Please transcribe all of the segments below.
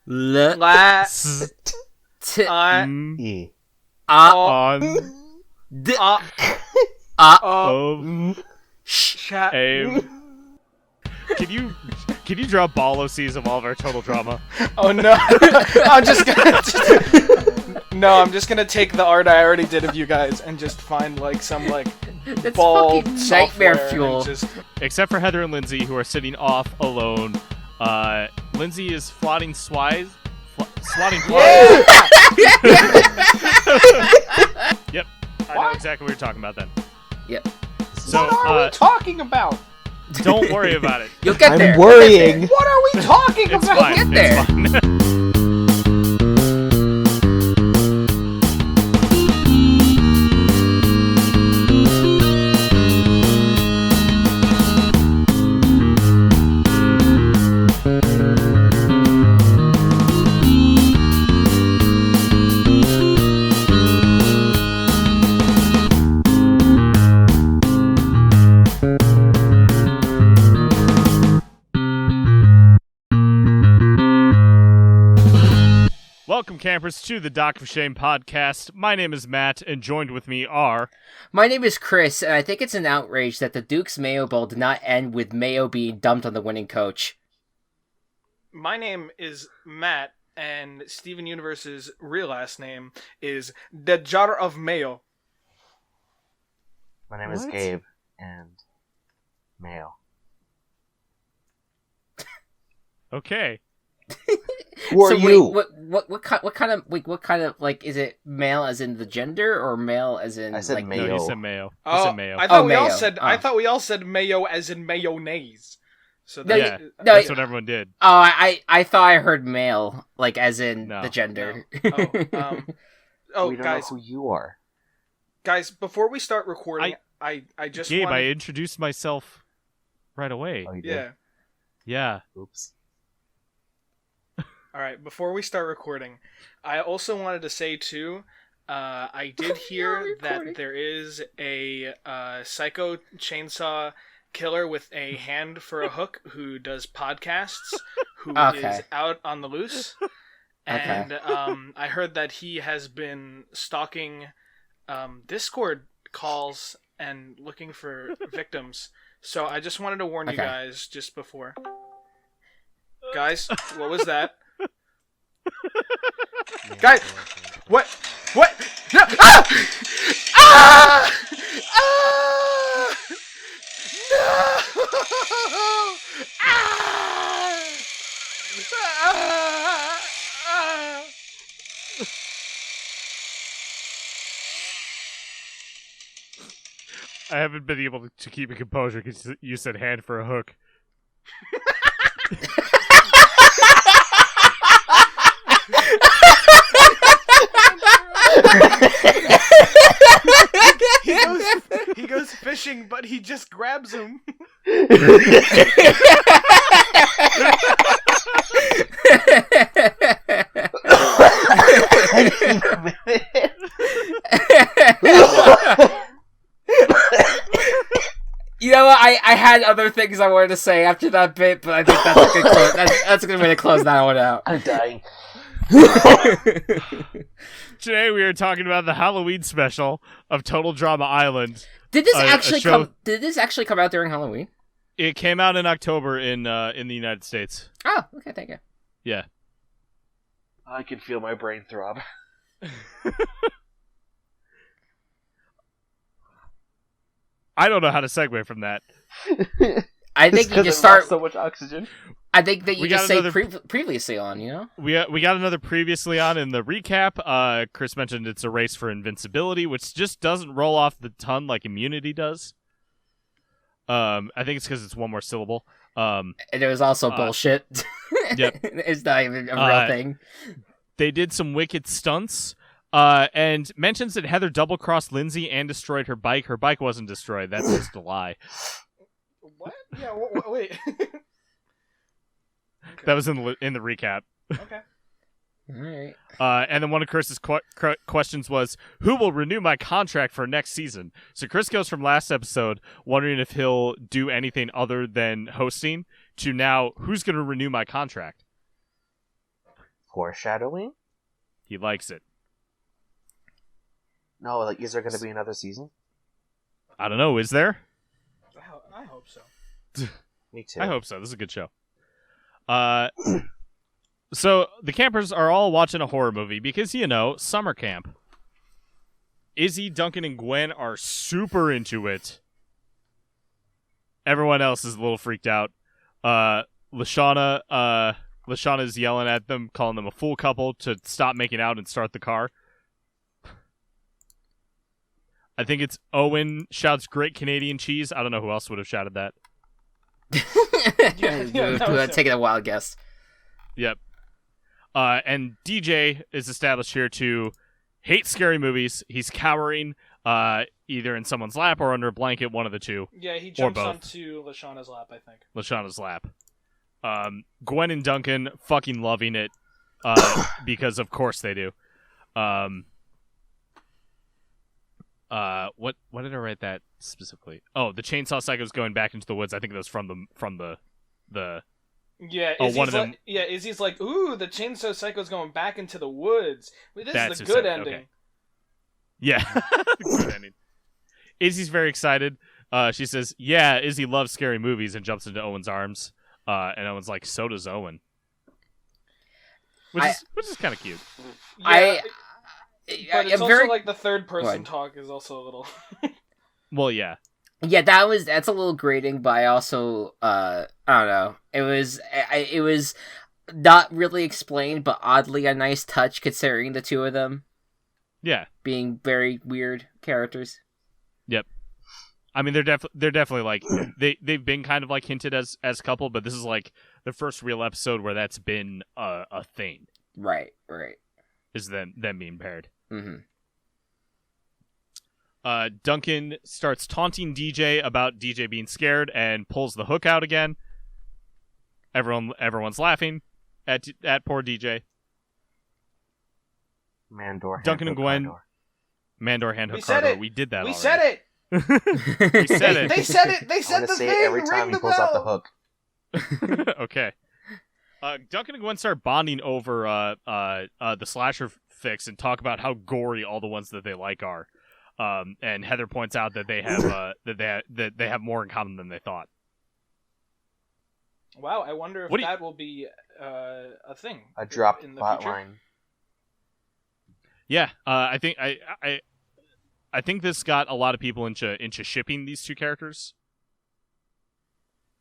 La S t E. on d of sh aim. Can you draw Bolosies of all of our total drama? Oh no! I'm just gonna take the art I already did of you guys and just find like some like That's bald fucking nightmare software fuel. and just Except for Heather and Lindsay, who are sitting off alone. Lindsay is swatting flies. Yep, I know exactly what you're talking about then. Yep. So, what are we talking about? don't worry about it. You'll get there. I'm worrying. What are we talking It's about? fine. Get there. It's fine. Welcome, campers, to the Doc of Shame podcast. My name is Matt, and joined with me are... My name is Chris, and I think it's an outrage that the Duke's Mayo Bowl did not end with Mayo being dumped on the winning coach. My name is Matt, and Steven Universe's real last name is the Jar of Mayo. My name is What? Gabe, and male. Okay. Who are you? Wait, what kind of like is it male as in the gender or male as in I said like Mayo. No, he said mayo. He Oh, said mayo. I thought Oh, we all mayo. said. Oh. I thought we all said mayo as in mayonnaise. So No, yeah, no, that's what everyone did. Oh, I thought I heard male like as in No. the gender. Oh, we don't guys, know who you are. guys, before we start recording, I just Gabe, want. I introduced myself right away. Oh, you did? Yeah. Yeah. Oops. All right. Before we start recording, I also wanted to say too. I did hear that there is a psycho chainsaw killer with a hand for a hook who does podcasts, who is Okay. out on the loose. Okay. And I heard that he has been stalking Discord calls and looking for victims. So I just wanted to warn you Okay. guys just before. Guys, what was that? Guys, what? What? No! Ah! Ah! Ah! No! Ah! Ah! Ah! I haven't been able to keep a composure because you said hand for a hook. He goes fishing, but he just grabs him. You know what? I had other things I wanted to say after that bit, but I think that's a good close. That's a good way to close that one out. I'm dying. Today we are talking about the Halloween special of Total Drama Island. Did this A actually show- come? Did this actually come out during Halloween? It came out in October in the United States. Oh, okay, thank you. Yeah. I can feel my brain throb. I don't know how to segue from that. I think you just start. so much oxygen. I think that you We just got say another- previously on. You know. We got another previously on in the recap. Chris mentioned it's a race for invincibility, which just doesn't roll off the tongue like immunity does. I think it's because it's one more syllable. And it was also bullshit. Yep. It's not even a real thing. They did some wicked stunts. And mentions that Heather double-crossed Lindsay and destroyed her bike. Her bike wasn't destroyed. That's just a lie. What? Yeah. Wait. That was in the recap. Okay. All right. And then one of Chris's questions was, who will renew my contract for next season? So Chris goes from last episode wondering if he'll do anything other than hosting to now, who's going to renew my contract? foreshadowing? He likes it. No, like, is there going to be another season? I don't know. Is there? I hope so. Me too. I hope so. This is a good show. So the campers are all watching a horror movie because, summer camp. Izzy, Duncan, and Gwen are super into it. Everyone else is a little freaked out. Lashauna's yelling at them, calling them a fool couple to stop making out and start the car. I think it's Owen shouts "Great Canadian cheese." I don't know who else would have shouted that. Taking a wild guess. Yep. And DJ is established here to hate scary movies. He's cowering either in someone's lap or under a blanket, one of the two. Yeah, he jumps both. onto Lashauna's lap, I think. Lashauna's lap. Gwen and Duncan fucking loving it because of course they do. What did I write that specifically? Oh, the chainsaw psycho's going back into the woods. I think that was from the Yeah, one of them. Izzy's like, ooh, the chainsaw psycho's going back into the woods. This That's is who a good said it, ending. okay. Yeah, good ending. Izzy's very excited. She says, "Yeah, Izzy loves scary movies," and jumps into Owen's arms. And Owen's like, "So does Owen," which is kind of cute. Yeah, but it's I'm also very... like the third person talk is also a little. Well, yeah. Yeah, that's a little grating, but I also I don't know. It was not really explained, but oddly a nice touch considering the two of them. Yeah, being very weird characters. Yep. I mean, they're definitely like they've been kind of like hinted as a couple, but this is like the first real episode where that's been a thing. Right. Is them being paired. Mm-hmm. Duncan starts taunting DJ about DJ being scared and pulls the hook out again. Everyone's laughing at poor DJ. Mandor, Duncan and Gwen. Condor. Mandor, hand hook, We said Cardor. it. We did that. We already. said it. We said it. They said it. They I said want the to say thing. it every time Ring he the pulls out the bell. hook. Okay. Duncan and Gwen start bonding over the slasher fix and talk about how gory all the ones that they like are. And Heather points out that they have that they have more in common than they thought. Wow, I wonder if that will be a thing. A dropped in the plot future. line. Yeah, I think I think this got a lot of people into shipping these two characters.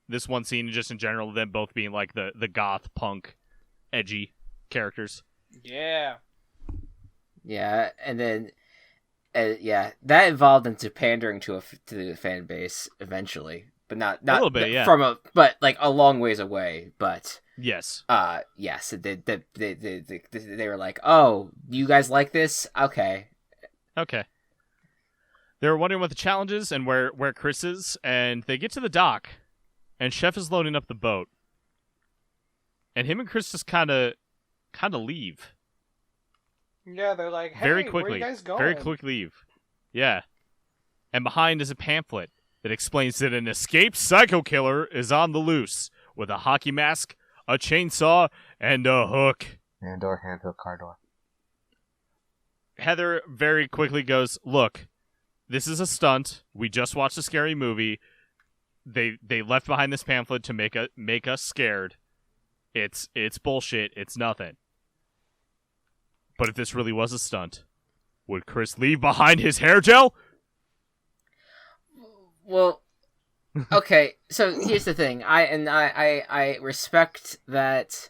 This one scene, just in general, them both being like the goth punk, edgy characters. Yeah. Yeah, and then that evolved into pandering to the fan base eventually, but not a little bit, yeah. But like a long ways away. But yes, yes, they were like, oh, you guys like this? Okay. They were wondering what the challenge is and where Chris is, and they get to the dock, and Chef is loading up the boat, and him and Chris just kind of leave. Yeah, they're like, hey, very quickly, where you guys going? very quick leave. Yeah, and behind is a pamphlet that explains that an escaped psycho killer is on the loose with a hockey mask, a chainsaw, and a hook. Mandor, hand hook, Cardor. Heather very quickly goes, look, this is a stunt. We just watched a scary movie. They left behind this pamphlet to make us scared. It's bullshit. It's nothing. But if this really was a stunt, would Chris leave behind his hair gel? Well, okay. So here's the thing. I respect that.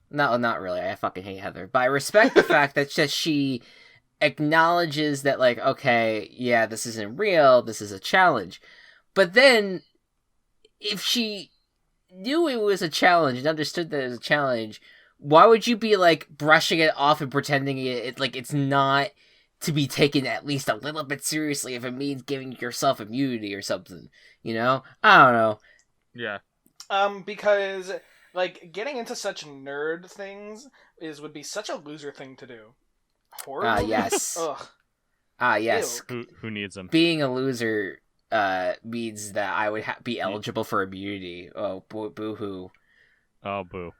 No, not really. I fucking hate Heather, but I respect the fact that just she acknowledges that, like, okay, yeah, this isn't real. This is a challenge. But then, if she knew it was a challenge and understood that it was a challenge, why would you be, like, brushing it off and pretending it like it's not to be taken at least a little bit seriously if it means giving yourself immunity or something, you know? I don't know. Yeah. Because, like, getting into such nerd things would be such a loser thing to do. Horror movies? Yes. Ugh. Yes. Who needs them? Being a loser means that I would be eligible for immunity. Oh, boo-hoo. Oh, boo.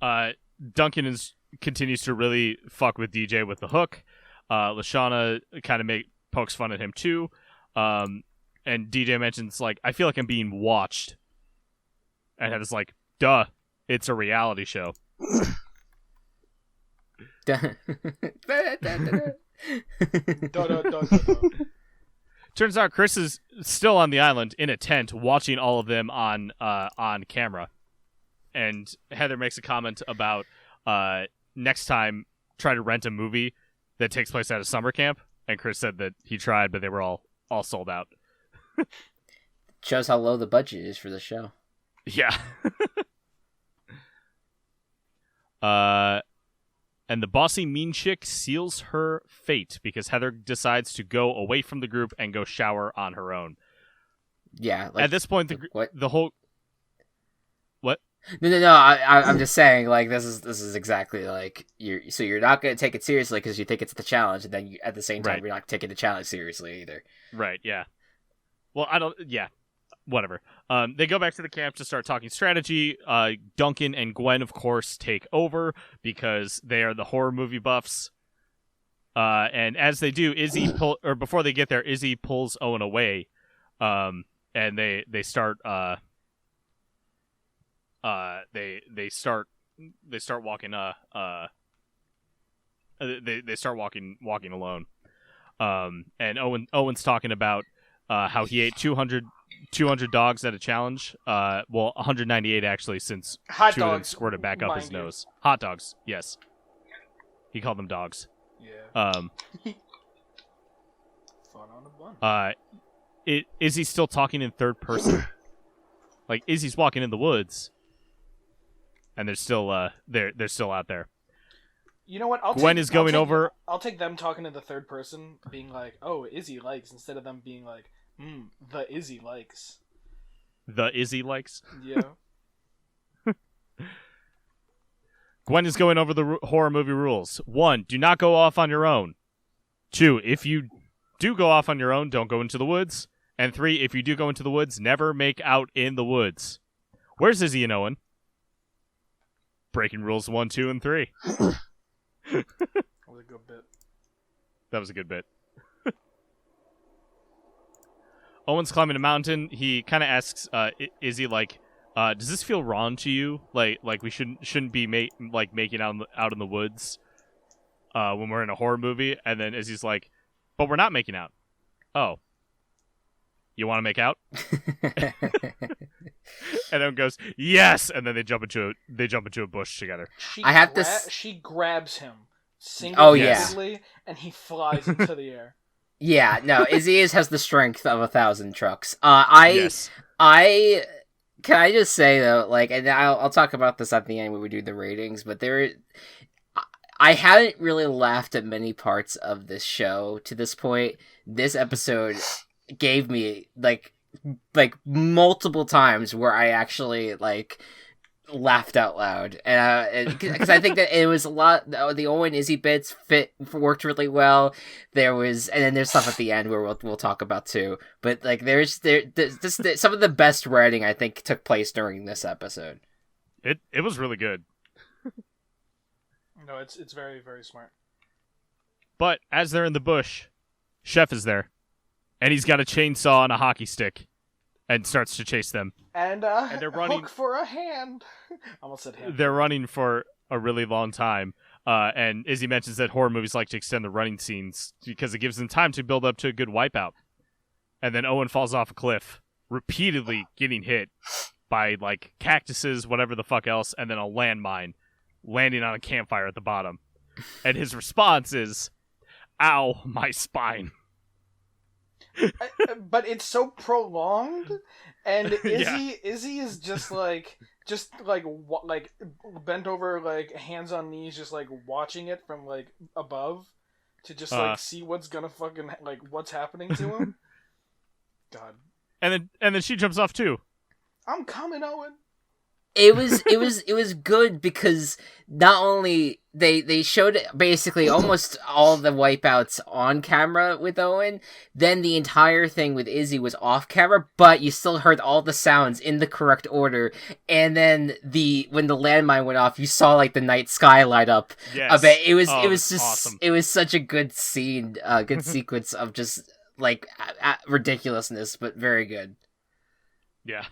Duncan continues to really fuck with DJ with the hook. Lashana kind of pokes fun at him too. And DJ mentions, like, I feel like I'm being watched. And Heather's like, duh, it's a reality show. Turns out Chris is still on the island in a tent watching all of them on camera. And Heather makes a comment about next time try to rent a movie that takes place at a summer camp. And Chris said that he tried, but they were all sold out. Shows how low the budget is for the show. Yeah. And the bossy mean chick seals her fate because Heather decides to go away from the group and go shower on her own. Yeah. At this point, the whole... What? No. I'm just saying, like, this is exactly like you're not gonna take it seriously because you think it's the challenge, and then at the same time you're not taking the challenge seriously either. Right. Yeah. Well, I don't. Yeah. Whatever. They go back to the camp to start talking strategy. Duncan and Gwen, of course, take over because they are the horror movie buffs. And as they do, before they get there, Izzy pulls Owen away. And they start they start walking they start walking alone. And Owen's talking about how he ate 200 dogs at a challenge. 198 actually, since hot two of them dogs squirted back up his mind you. nose. Hot dogs, yes. He called them dogs. Yeah. Fun on a bun. Is he still talking in third person? Like, Izzy's walking in the woods, and they're still they're still out there. You know what? Gwen is going over. I'll take them talking in the third person, being like, "Oh, Izzy likes," instead of them being like, the Izzy likes. The Izzy likes? Yeah. Gwen is going over the horror movie rules. 1, do not go off on your own. 2, if you do go off on your own, don't go into the woods. And 3, if you do go into the woods, never make out in the woods. Where's Izzy and Owen? Breaking rules 1, 2, and 3. That was a good bit. That was a good bit. Owen's climbing a mountain. He kind of asks Izzy, like, does this feel wrong to you? Like we shouldn't be making out in the woods when we're in a horror movie. And then Izzy's like, but we're not making out. Oh, you want to make out? And Owen goes, yes. And then they jump into a bush together. She grabs him single-handedly, and he flies into the air. Yeah, no, Izzy has the strength of 1,000 trucks. Yes. Can I just say though, like, and I'll talk about this at the end when we do the ratings, but I haven't really laughed at many parts of this show to this point. This episode gave me like multiple times where I actually laughed out loud, and because I think that it was a lot. The Owen Izzy bits worked really well. And then there's stuff at the end where we'll talk about too. But there's some of the best writing I think took place during this episode. It was really good. No, it's very, very smart. But as they're in the bush, Chef is there, and he's got a chainsaw and a hockey stick, and starts to chase them. And they're running hook for a hand. I almost said hand. They're running for a really long time. And Izzy mentions that horror movies like to extend the running scenes because it gives them time to build up to a good wipeout. And then Owen falls off a cliff, repeatedly getting hit by cactuses, whatever the fuck else, and then a landmine landing on a campfire at the bottom. And his response is, "Ow, my spine." But it's so prolonged, and Izzy is just bent over, hands on knees, just watching it from above to just see what's gonna fucking what's happening to him. God. And then she jumps off too. I'm coming, Owen. it was good because not only they showed basically almost all the wipeouts on camera with Owen, then the entire thing with Izzy was off camera, but you still heard all the sounds in the correct order, and then when the landmine went off, you saw like the night sky light up. Yes. It was just awesome. It was such a good scene, good sequence of just like ridiculousness, but very good. Yeah.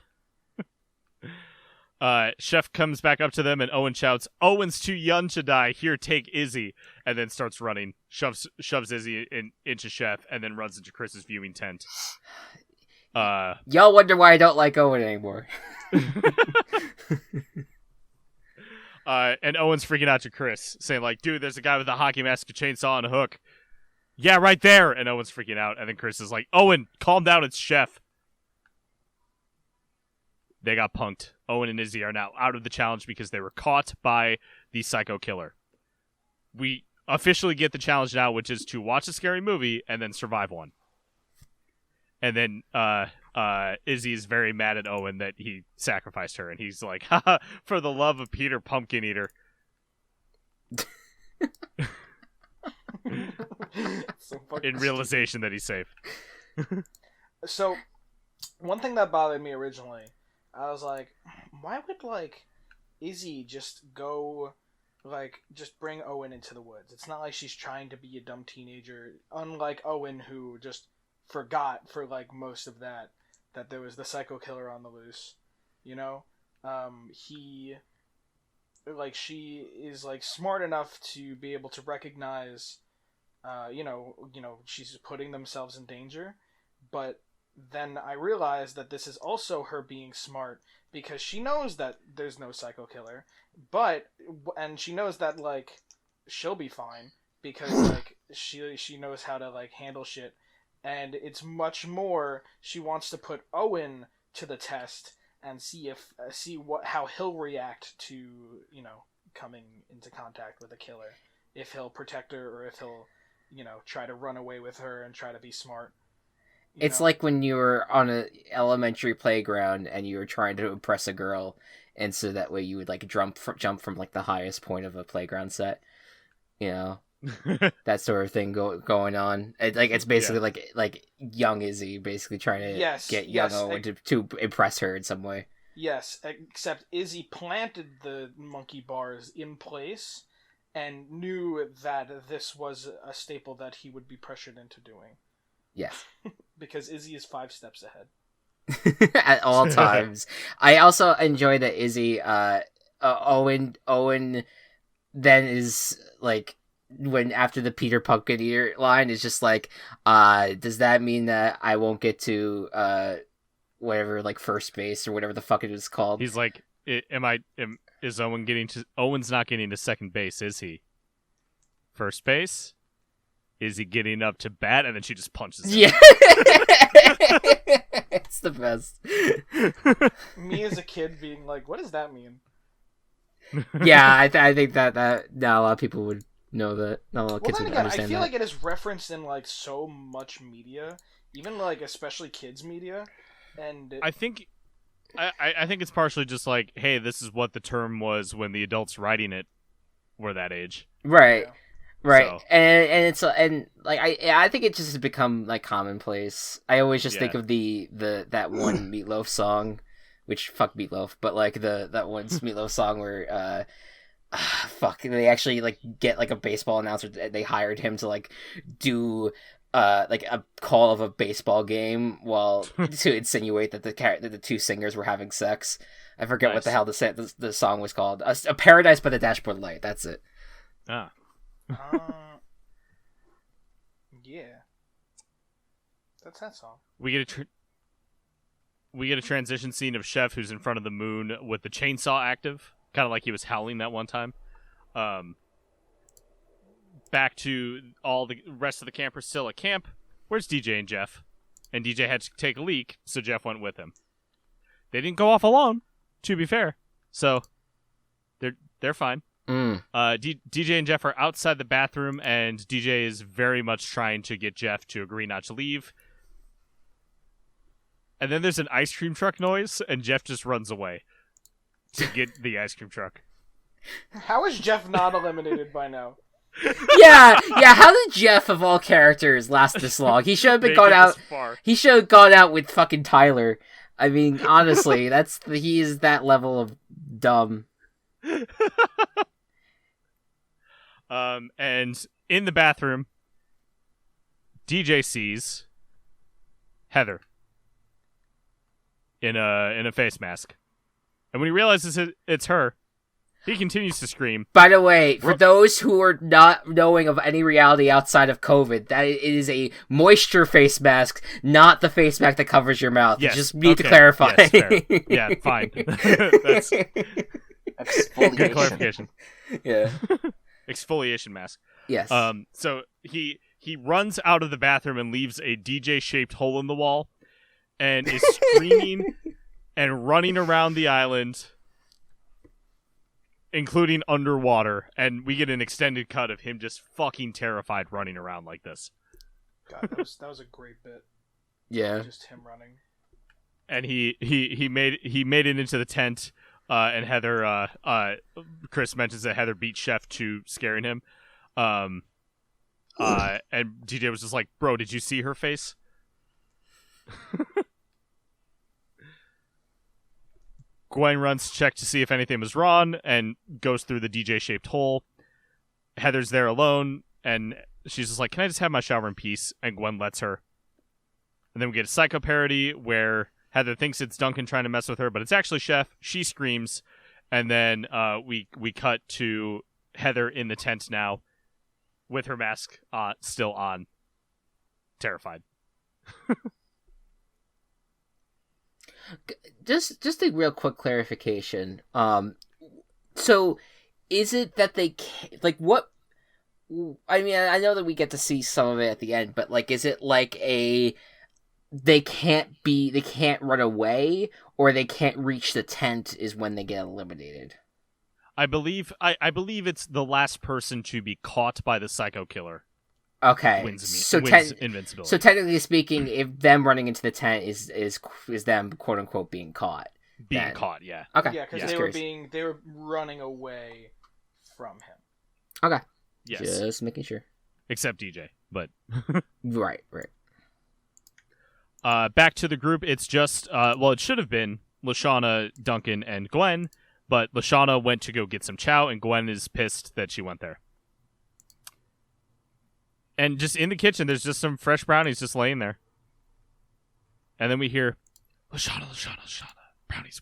Chef comes back up to them and Owen shouts, "Owen's too young to die. Here, take Izzy," and then starts running. Shoves Izzy into Chef and then runs into Chris's viewing tent. Y'all wonder why I don't like Owen anymore. And Owen's freaking out to Chris, saying like, "Dude, there's a guy with a hockey mask, a chainsaw, and a hook." "Yeah, right there." And Owen's freaking out, and then Chris is like, "Owen, calm down. It's Chef." They got punked. Owen and Izzy are now out of the challenge because they were caught by the psycho killer. We officially get the challenge now, which is to watch a scary movie and then survive one. And then Izzy is very mad at Owen that he sacrificed her, and he's like, "Haha, for the love of Peter Pumpkin Eater." In realization that he's safe. So, one thing that bothered me originally, I was like, why would, like, Izzy just go, like, just bring Owen into the woods? It's not like she's trying to be a dumb teenager, unlike Owen, who just forgot for, like, most of that there was the psycho killer on the loose, you know? She is, like, smart enough to be able to recognize, you know, she's putting themselves in danger, but then I realized that this is also her being smart because she knows that there's no psycho killer, and she knows that, like, she'll be fine because, like, she knows how to, like, handle shit, and it's much more she wants to put Owen to the test and see how he'll react to, you know, coming into contact with a killer, if he'll protect her or if he'll, you know, try to run away with her and try to be smart. It's like when you were on an elementary playground and you were trying to impress a girl, and so that way you would like jump from like the highest point of a playground set, you know, that sort of thing going on. It's basically like young Izzy basically trying to get young Owen to impress her in some way. Yes, except Izzy planted the monkey bars in place and knew that this was a staple that he would be pressured into doing. Yes. Because Izzy is 5 steps ahead. At all times. I also enjoy that Izzy, Owen then is like, when after the Peter Pumpkin Eater line is just like, does that mean that I won't get to, whatever, like first base or whatever the fuck it was called? He's like, is Owen getting to, Owen's not getting to second base, is he? First base? Is he getting up to bat? And then she just punches him. Yeah. It's the best. Me as a kid being like, what does that mean? Yeah, I think that not a lot of people would know that. Not a lot of kids would understand that. I feel like it is referenced in like so much media, even like especially kids media, and I think it's partially just like, hey, this is what the term was when the adults writing it were that age. Right. Yeah. Right, so. and like I think it just has become like commonplace. I always just think of that one Meatloaf song, which fuck Meatloaf, but like that one Meatloaf song where they actually like get like a baseball announcer. They hired him to like do like a call of a baseball game while to insinuate that the two singers were having sex. I forget what the hell the song was called. A Paradise by the Dashboard Light. That's it. Ah. Yeah, that's that song. We get a transition scene of Chef who's in front of the moon with the chainsaw active, kind of like he was howling that one time. Back to all the rest of the campers still at camp. Where's DJ and Jeff? And DJ had to take a leak, so Jeff went with him. They didn't go off alone, to be fair, so they're fine. DJ and Jeff are outside the bathroom, and DJ is very much trying to get Jeff to agree not to leave. And then there's an ice cream truck noise, and Jeff just runs away. to get the ice cream truck. How is Jeff not eliminated by now? Yeah. How did Jeff of all characters last this long? He should have been gone out. He should have gone out with fucking Tyler. I mean, honestly, he is that level of dumb. And in the bathroom, DJ sees Heather in a face mask, and when he realizes it's her, he continues to scream. By the way, for those who are not knowing of any reality outside of COVID, that it is a moisture face mask, not the face mask that covers your mouth. Yes. Just need to clarify. Yes, fair. Yeah, fine. That's good clarification. Yeah. Exfoliation mask. Yes. So he runs out of the bathroom and leaves a DJ-shaped hole in the wall, and is screaming and running around the island, including underwater, and we get an extended cut of him just fucking terrified running around like this. God, that was a great bit. Yeah. Just him running. And he made it into the tent, and Heather, Chris mentions that Heather beat Chef to scaring him. And DJ was just like, bro, did you see her face? Gwen runs to check to see if anything was wrong and goes through the DJ-shaped hole. Heather's there alone, and she's just like, can I just have my shower in peace? And Gwen lets her. And then we get a Psycho parody where Heather thinks it's Duncan trying to mess with her, but it's actually Chef. She screams, and then we cut to Heather in the tent now with her mask still on, terrified. Just a real quick clarification. So is it that they can't, like, what? I mean, I know that we get to see some of it at the end, but like, is it like they can't run away, or they can't reach the tent is when they get eliminated? I believe it's the last person to be caught by the psycho killer. Okay, wins invincibility. So technically speaking, if them running into the tent is them quote unquote being caught. Caught, yeah. Okay. Yeah, because they were running away from him. Okay. Yes. Just making sure. Except DJ, but right. Back to the group. It's just it should have been Lashana, Duncan, and Gwen, but Lashana went to go get some chow, and Gwen is pissed that she went there. And just in the kitchen, there's just some fresh brownies just laying there. And then we hear, Lashana, brownies.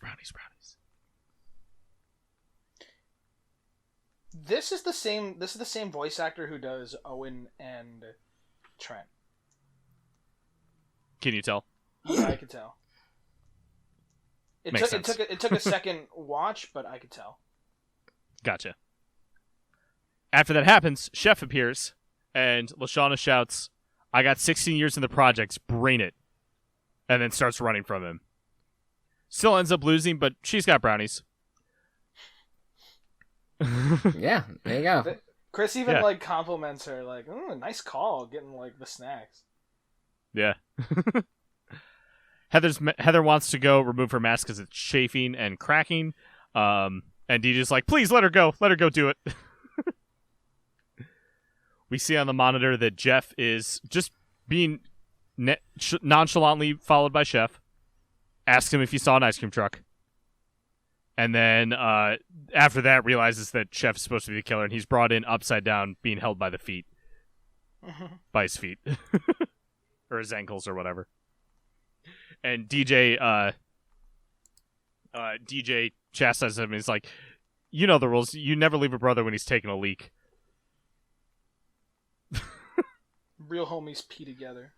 This is the same voice actor who does Owen and Trent. Can you tell? Yeah, I could tell. Makes sense. It took a second watch, but I could tell. Gotcha. After that happens, Chef appears, and Lashana shouts, I got 16 years in the projects, brain it. And then starts running from him. Still ends up losing, but she's got brownies. Yeah, there you go. Chris even compliments her, like, nice call, getting like the snacks. Yeah. Heather wants to go remove her mask because it's chafing and cracking. And DJ's like, please let her go do it. We see on the monitor that Jeff is just being nonchalantly followed by Chef. Asks him if he saw an ice cream truck. And then after that realizes that Chef is supposed to be the killer, and he's brought in upside down, being held by the feet. By his feet. Or his ankles or whatever. And DJ chastises him, and he's like, you know the rules. You never leave a brother when he's taking a leak. Real homies pee together.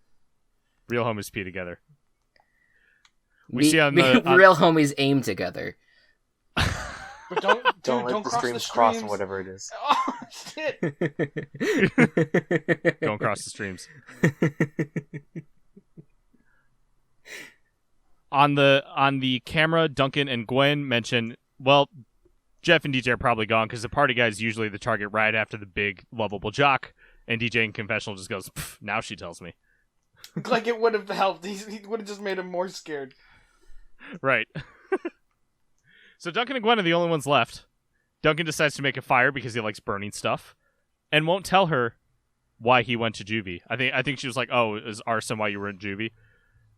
We see on the real homies aim together. But don't let the streams cross or whatever it is. Oh shit! Don't cross the streams. On the camera, Duncan and Gwen mention, well, Jeff and DJ are probably gone because the party guy is usually the target right after the big lovable jock. And DJ in confessional just goes, now she tells me. Like it would have helped. He would have just made him more scared. Right. So Duncan and Gwen are the only ones left. Duncan decides to make a fire because he likes burning stuff, and won't tell her why he went to juvie. I think she was like, "Oh, it was arson why you were in juvie."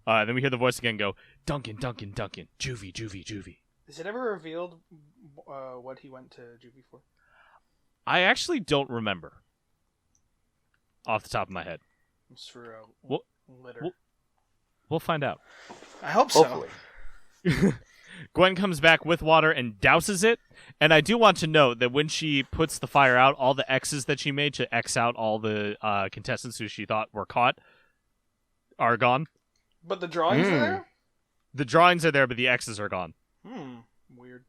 Then we hear the voice again go, "Duncan, Duncan, Duncan, juvie, juvie, juvie." Is it ever revealed what he went to juvie for? I actually don't remember off the top of my head. It's for litter. We'll find out. I hope so. Hopefully. Gwen comes back with water and douses it. And I do want to note that when she puts the fire out, all the X's that she made to X out all the contestants who she thought were caught are gone. But the drawings are there? The drawings are there, but the X's are gone. Weird.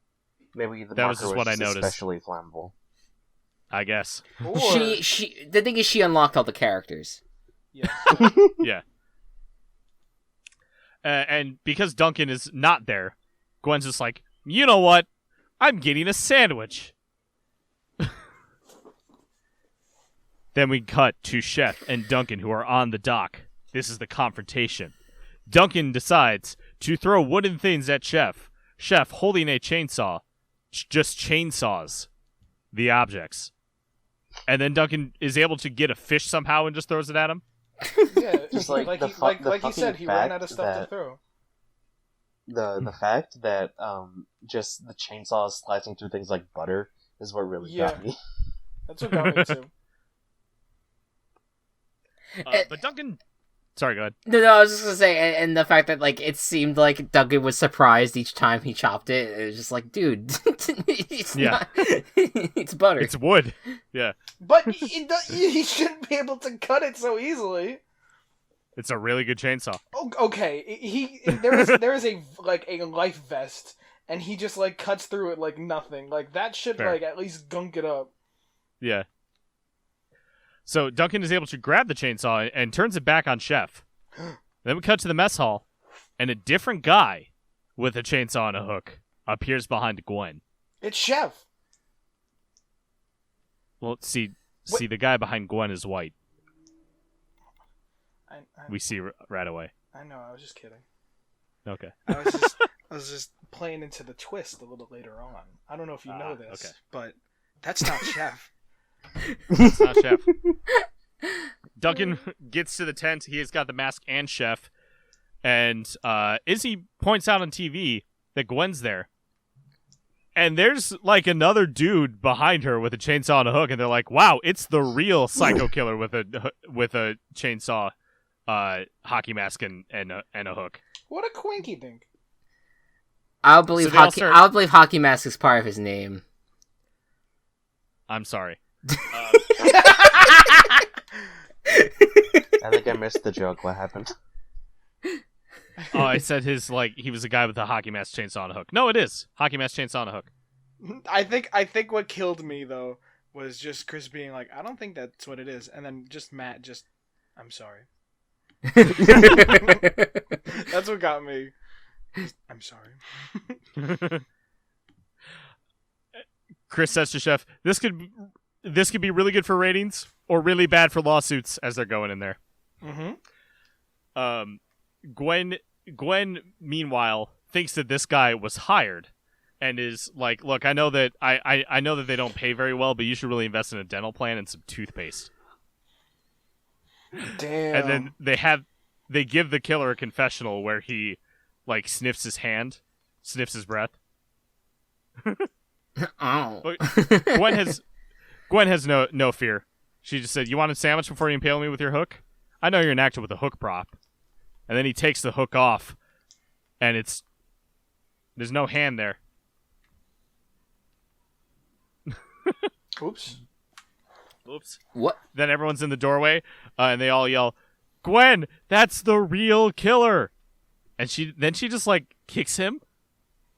Maybe the That was marker just what I was noticed. especially flammable. I guess. Or... She. The thing is, she unlocked all the characters. Yeah. Yeah. And because Duncan is not there, Gwen's just like, you know what? I'm getting a sandwich. Then we cut to Chef and Duncan, who are on the dock. This is the confrontation. Duncan decides to throw wooden things at Chef. Chef, holding a chainsaw, just chainsaws the objects. And then Duncan is able to get a fish somehow and just throws it at him. Yeah, Just like like the he, fu- like, the like he said, fucking he ran fact out of stuff to that- throw. The fact that just the chainsaw is slicing through things like butter is what really got me. That's what got me too. But Duncan... Sorry, go ahead. No, I was just gonna say, and the fact that like it seemed like Duncan was surprised each time he chopped it. It was just like, dude, it's not. It's butter. It's wood. Yeah. But he shouldn't be able to cut it so easily. It's a really good chainsaw. Oh, okay, there is a life vest, and he just like cuts through it like nothing. Like that should Fair. like at least gunk it up. Yeah. So Duncan is able to grab the chainsaw and turns it back on Chef. Then we cut to the mess hall, and a different guy with a chainsaw and a hook appears behind Gwen. It's Chef. Well, see, the guy behind Gwen is white. I We see right away. I know. I was just kidding. Okay. I was just playing into the twist a little later on. I don't know if you know this, okay. but that's not Chef. It's not Chef. Duncan gets to the tent. He has got the mask and Chef. And Izzy points out on TV that Gwen's there. And there's like another dude behind her with a chainsaw and a hook. And they're like, wow, it's the real psycho killer with a chainsaw, hockey mask, and a hook. What a quinky dink. I'll believe they all hockey. start- I'll believe Hockey Mask is part of his name. I'm sorry. I think I missed the joke. What happened? Oh, I said he was a guy with a hockey mask, chainsaw, and a hook. No, it is hockey mask, chainsaw, and a hook. I think what killed me though was just Chris being like, I don't think that's what it is, and then just Matt just, I'm sorry. That's what got me. I'm sorry. Chris says to Chef, "This could be really good for ratings or really bad for lawsuits as they're going in there." Mm-hmm. Gwen, meanwhile, thinks that this guy was hired, and is like, "Look, I know that I know that they don't pay very well, but you should really invest in a dental plan and some toothpaste." Damn. And then they give the killer a confessional where he like sniffs his hand, sniffs his breath. Oh. But Gwen has no fear. She just said, "You want a sandwich before you impale me with your hook? I know you're an actor with a hook prop." And then he takes the hook off, and there's no hand there. Oops. Oops. What? Then everyone's in the doorway, and they all yell, "Gwen, that's the real killer!" And she just like kicks him.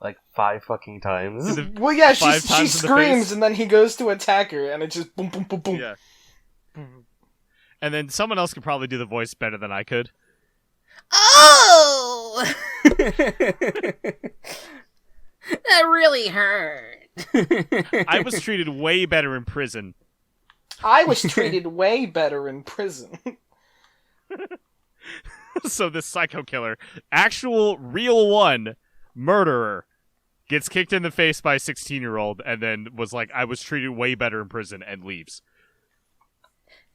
Like 5 fucking times. Well, yeah, she 5 times in the screams, face. and then he goes to attack her, and it just boom, boom, boom, boom. Yeah. And then someone else could probably do the voice better than I could. Oh! That really hurt. I was treated way better in prison. I was treated way better in prison. So this psycho killer, actual real one, murderer, gets kicked in the face by a 16-year-old, and then was like, I was treated way better in prison, and leaves.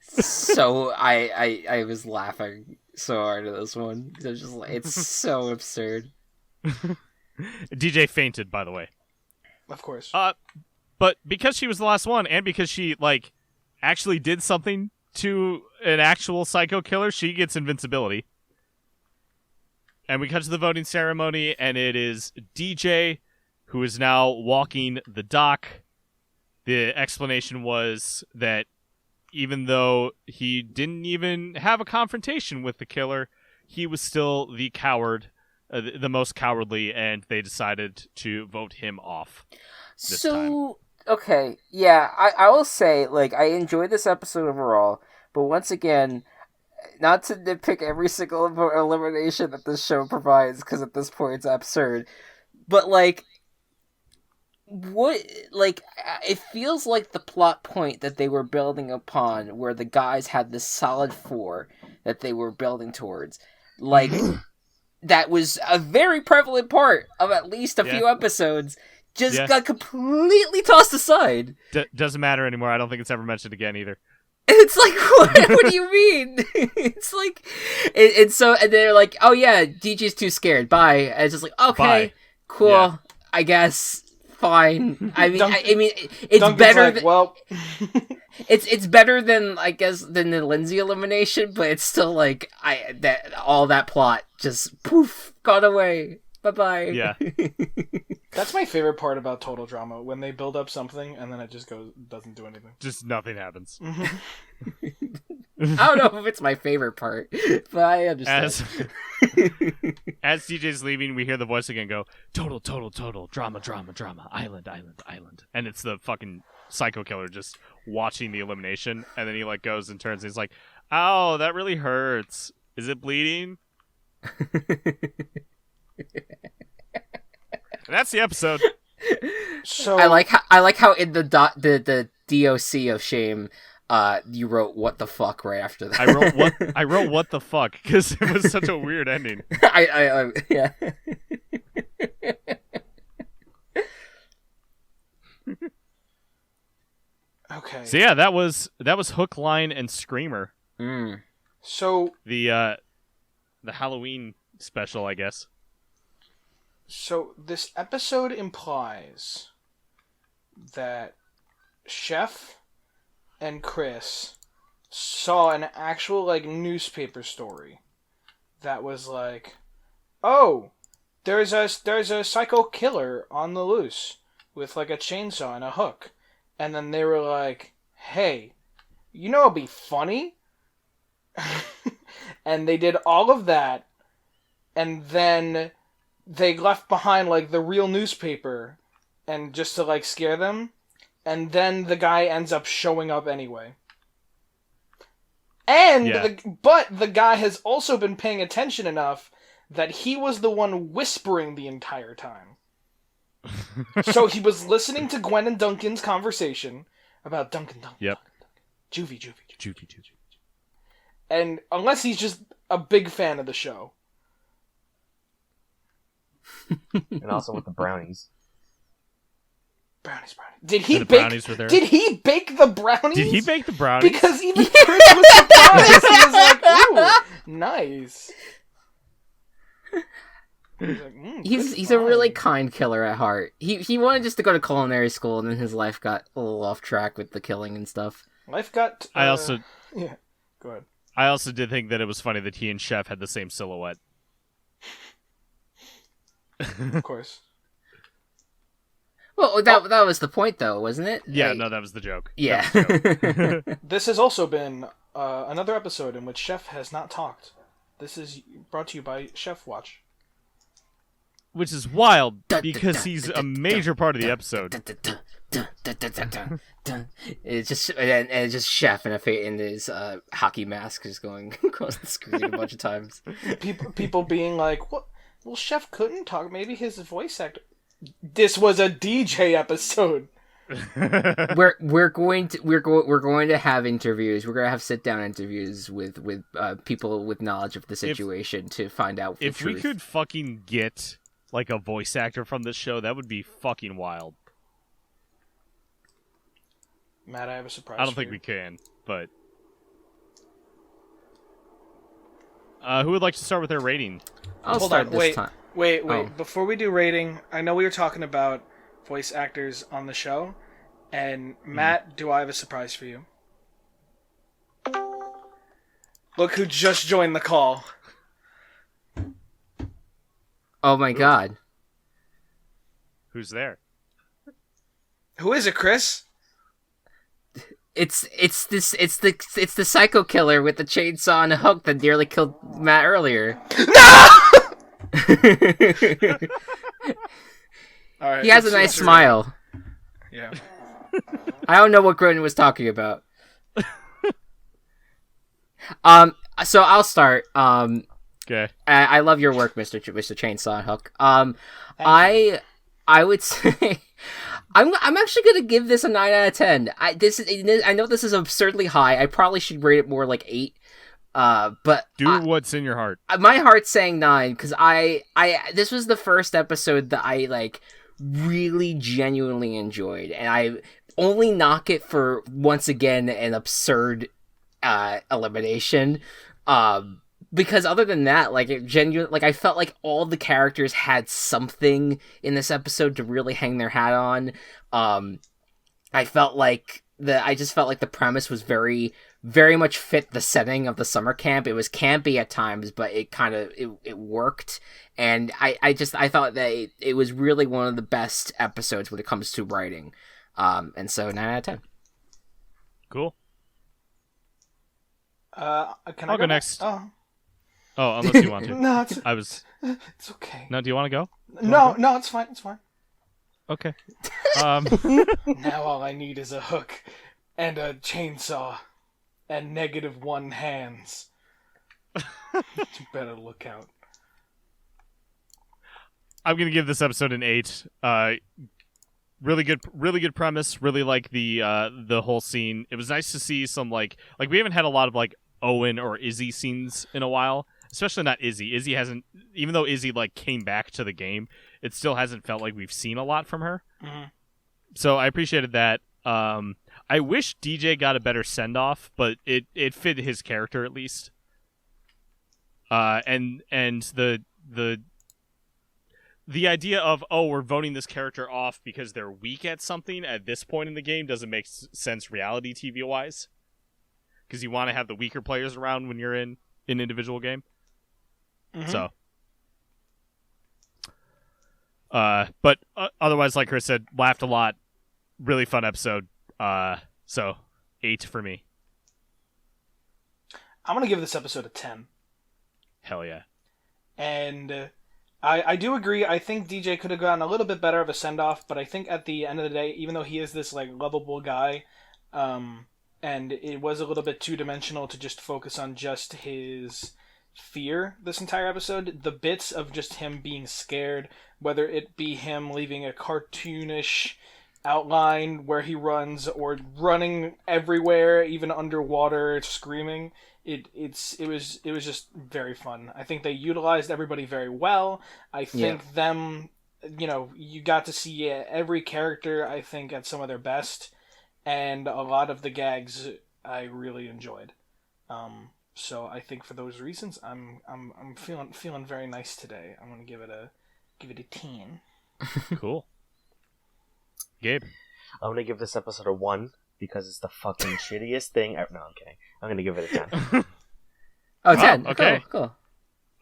So I was laughing so hard at this one. It was just like, it's so absurd. DJ fainted, by the way. Of course. But because she was the last one, and because she, like, actually did something to an actual psycho killer, she gets invincibility. And we cut to the voting ceremony, and it is DJ who is now walking the dock. The explanation was that even though he didn't even have a confrontation with the killer, he was still the coward, the most cowardly, and they decided to vote him off this time. Okay, yeah, I will say, like, I enjoyed this episode overall, but once again, not to nitpick every single elimination that this show provides, because at this point it's absurd, but, like, it feels like the plot point that they were building upon, where the guys had this solid 4 that they were building towards, like, that was a very prevalent part of at least a few episodes, got completely tossed aside. Doesn't matter anymore. I don't think it's ever mentioned again either. It's like, what do you mean? It's like, and they're like, oh yeah, DJ's too scared. Bye. And it's just like, okay, Bye. cool. Yeah. I guess fine. I mean, it's Duncan's better. like, well, it's better than, I guess, than the Lindsay elimination, but it's still like all that plot just poof gone away. Bye bye. Yeah. That's my favorite part about Total Drama, when they build up something and then it just doesn't do anything. Just nothing happens. I don't know if it's my favorite part, but I understand. As DJ's leaving, we hear the voice again go, total, drama, island. And it's the fucking psycho killer just watching the elimination, and then he, like, goes and turns and he's like, ow, that really hurts. Is it bleeding? And that's the episode. So I like how in the DOC of shame, you wrote "what the fuck" right after that. I wrote what the fuck, because it was such a weird ending. Yeah. Okay. So yeah, that was Hook, Line, and Screamer. So the Halloween special, I guess. So this episode implies that Chef and Chris saw an actual, like, newspaper story that was like, oh, there's a psycho killer on the loose with, like, a chainsaw and a hook. And then they were like, hey, you know what'd be funny? And they did all of that, and then they left behind, like, the real newspaper, and just to, like, scare them, and then the guy ends up showing up anyway. And but the guy has also been paying attention enough that he was the one whispering the entire time. So he was listening to Gwen and Duncan's conversation about Duncan. Yep. Juvie. Juvie. And unless he's just a big fan of the show. And also with the brownies. Brownies. Did he bake? Brownies were there. Did he bake the brownies? Did he bake the brownies? Because even Chris was surprised. He was like, "Ooh, nice." He's like, He's a really kind killer at heart. He wanted just to go to culinary school, and then his life got a little off track with the killing and stuff. Life got. Yeah. Go ahead. I also did think that it was funny that he and Chef had the same silhouette. Of course. Well, that was the point, though, wasn't it? Yeah, no, that was the joke. Yeah. This has also been another episode in which Chef has not talked. This is brought to you by Chef Watch. Which is wild, because he's a major part of the episode. It's just Chef in his hockey mask, just going across the screen a bunch of times. People being like, "What? Well, Chef couldn't talk. Maybe his voice actor." This was a DJ episode. We're going to have interviews. We're going to have sit down interviews with people with knowledge of the situation to find out. If we could fucking get like a voice actor from this show, that would be fucking wild. Matt, I have a surprise. I don't for think you. we can, but who would like to start with their rating? I'll Hold start on, this time. Wait. Oh. Before we do rating, I know we were talking about voice actors on the show, and Matt, do I have a surprise for you? Look who just joined the call. Oh my god. Who's there? Who is it, Chris? It's the psycho killer with the chainsaw and a hook that nearly killed Matt earlier. All right, He has a let's- nice let's smile. Yeah. I don't know what Groden was talking about. So I'll start. Okay. I love your work, Mr. Chainsaw and Hook. I would say I'm actually gonna give this a 9 out of 10. I know this is absurdly high. I probably should rate it more like 8. But What's in your heart. my heart's saying 9 because I this was the first episode that I like really genuinely enjoyed, and I only knock it for once again an absurd elimination. Because other than that, like I felt like all the characters had something in this episode to really hang their hat on. I just felt like the premise was very, very much fit the setting of the summer camp. It was campy at times, but it kind of it worked, and I thought that it was really one of the best episodes when it comes to writing. And so 9 out of 10. Cool. Can I'll I go next. Oh, unless you want to. no, it's okay. No, do you want to go? No, it's fine. It's fine. Okay. Now all I need is a hook and a chainsaw and -1 hands. You better look out. I'm gonna give this episode an 8. Really good premise. Really like the whole scene. It was nice to see some like we haven't had a lot of like Owen or Izzy scenes in a while. Especially not Izzy. Izzy hasn't, even though Izzy like came back to the game, it still hasn't felt like we've seen a lot from her. Mm-hmm. So I appreciated that. I wish DJ got a better send off, but it fit his character at least. And the idea of we're voting this character off because they're weak at something at this point in the game doesn't make sense reality TV wise. Because you want to have the weaker players around when you're in an individual game. Mm-hmm. So, but otherwise, like Chris said, laughed a lot. Really fun episode. So 8 for me. I'm gonna give this episode a 10. Hell yeah. And I do agree. I think DJ could have gotten a little bit better of a send off, but I think at the end of the day, even though he is this like lovable guy, and it was a little bit two-dimensional to just focus on just his fear this entire episode. The bits of just him being scared, whether it be him leaving a cartoonish outline where he runs or running everywhere, even underwater, screaming, it was just very fun. I think they utilized everybody very well. I think you got to see every character, I think, at some of their best. And a lot of the gags I really enjoyed. So I think for those reasons, I'm feeling very nice today. I'm gonna give it a 10. Cool. Gabe. I'm gonna give this episode a 1 because it's the fucking shittiest thing ever. No, I'm kidding. I'm gonna give it a 10. Oh, Wow, 10. okay. Cool.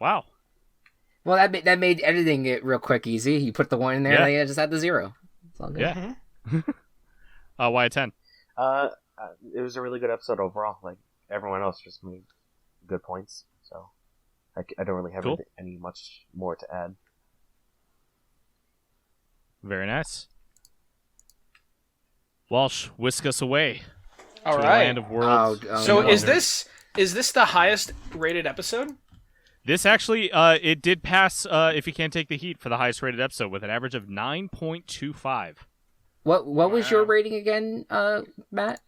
Wow. Well, that made editing it real quick easy. You put the 1 in there, Yeah. and then you just add the 0. It's all good. Yeah. Why a 10? It was a really good episode overall. Like everyone else just made good points, so I don't really have Cool. any much more to add. Very nice. Walsh, whisk us away All to the right. land of worlds. So no. is this the highest rated episode? This actually, it did pass, if you can't take the heat, for the highest rated episode with an average of 9.25. What was your Wow. rating again, Matt?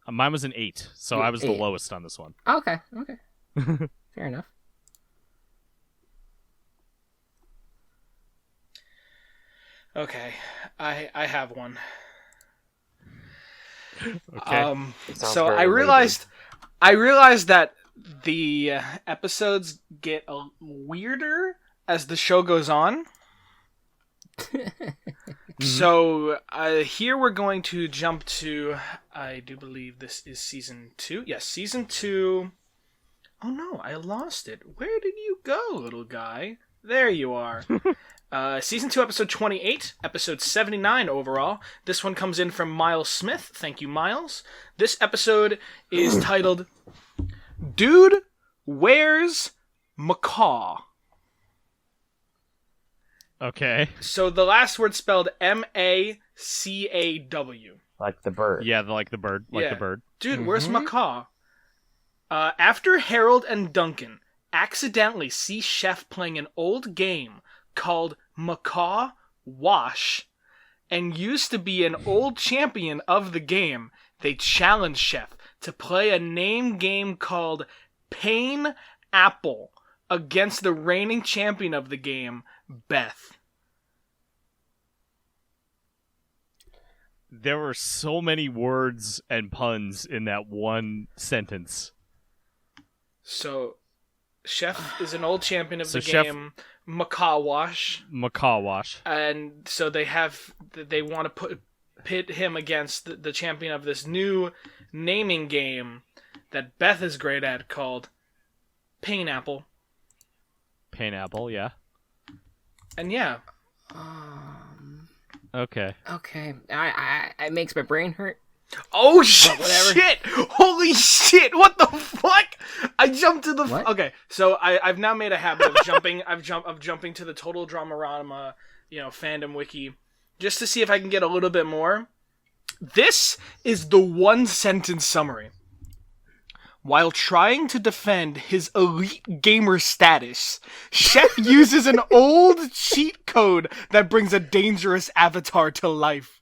Mine was an 8, so I was the 8. lowest on this one. Oh, okay. Fair enough. Okay, I have one. Okay. Sounds So very I realized that the episodes get weirder as the show goes on. So here we're going to jump to, I do believe this is season 2. Yes, season 2. Oh no, I lost it. Where did you go, little guy? There you are. Season 2, episode 28, episode 79 overall. This one comes in from Miles Smith. Thank you, Miles. This episode is titled, Dude, Where's Macaw? Okay. So the last word spelled Macaw. Like the bird. Yeah, like the bird. Like the bird. Dude, where's Macaw? After Harold and Duncan accidentally see Chef playing an old game called Macaw Wash and used to be an old champion of the game, they challenge Chef to play a name game called Pain Apple against the reigning champion of the game, Beth. There were so many words and puns in that one sentence. So, Chef is an old champion of the Chef- game, Macaw Wash. Macaw Wash. And so they want to pit him against the champion of this new naming game that Beth is great at called Painapple. Painapple, yeah. And yeah. Okay. Okay. It makes my brain hurt. Oh whatever. shit! Holy shit! What the fuck? I jumped to the What? Okay, so I've now made a habit of jumping. of jumping to the Total Dramarama, fandom wiki, just to see if I can get a little bit more. This is the one sentence summary. While trying to defend his elite gamer status, Chef uses an old cheat code that brings a dangerous avatar to life.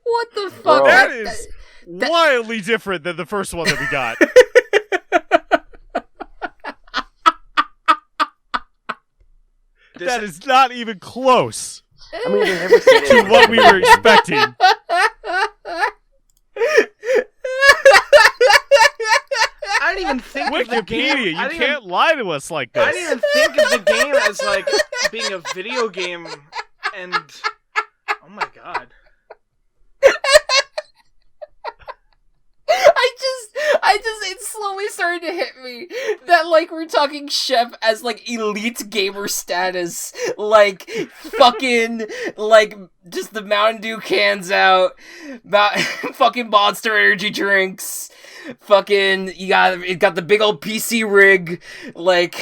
What the fuck? Bro. That is wildly different than the first one that we got. That is not even close I mean, they never said to what we were expecting. I didn't even think of the game. Wikipedia, you can't lie to us like I this. didn't even think of the game as like being a video game, and oh my god. It slowly started to hit me that, like, we're talking Chef as, like, elite gamer status, like, fucking, like, just the Mountain Dew cans out, fucking Monster Energy drinks, fucking, it got the big old PC rig, like,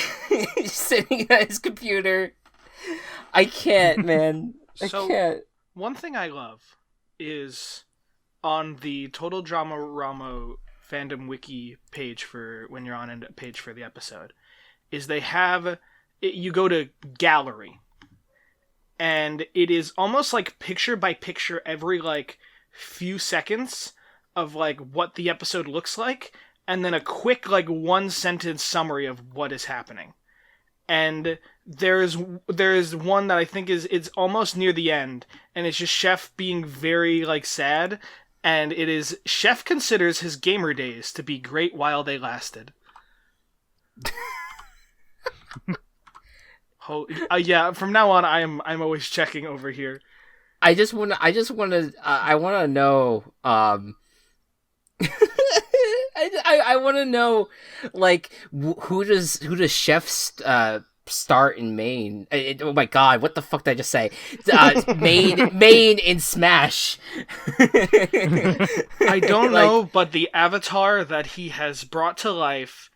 sitting at his computer. I can't, man. I can't. One thing I love is on the Total Drama Ramo fandom wiki page for when you're on a page for the episode, is they have you go to gallery, and it is almost like picture by picture every like few seconds of like what the episode looks like, and then a quick like one sentence summary of what is happening. And there's one that I think it's almost near the end, and it's just Chef being very like sad. And it is, Chef considers his gamer days to be great while they lasted. Yeah, from now on, I'm always checking over here. I want to know, I want to know, like, who does Chef start in Maine? Oh my god, what the fuck did I just say? Maine in Smash. I don't know, but the avatar that he has brought to life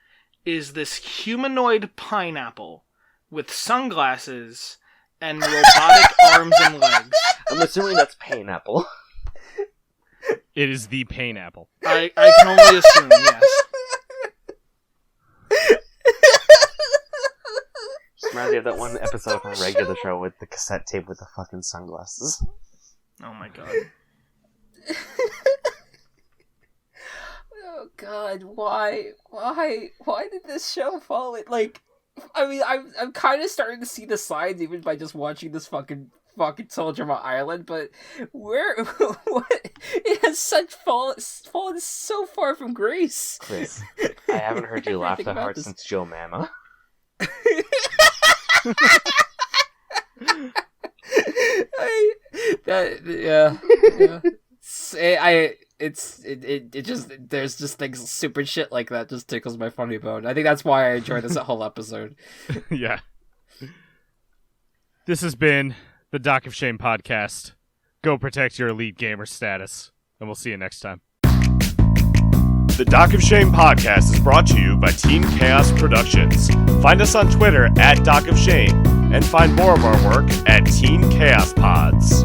is this humanoid pineapple with sunglasses and robotic arms and legs. I'm assuming that's Painapple. It is the Painapple. I can only assume, yes. Reminds me of that one episode from Regular Show with the cassette tape with the fucking sunglasses. Oh my god. Oh god, why did this show fall? Like, I mean, I'm kind of starting to see the signs even by just watching this fucking fucking told you about Ireland, but where? What? It has such fallen so far from Greece. Chris, I haven't heard you laugh Think that about hard this. since Joe Mama. There's just things stupid shit like that just tickles my funny bone. I think that's why I enjoyed this whole episode. Yeah. This has been the Doc of Shame podcast. Go protect your elite gamer status, and we'll see you next time. The Doc of Shame podcast is brought to you by Team Chaos Productions. Find us on Twitter @Doc of Shame, and find more of our work at Team Chaos Pods.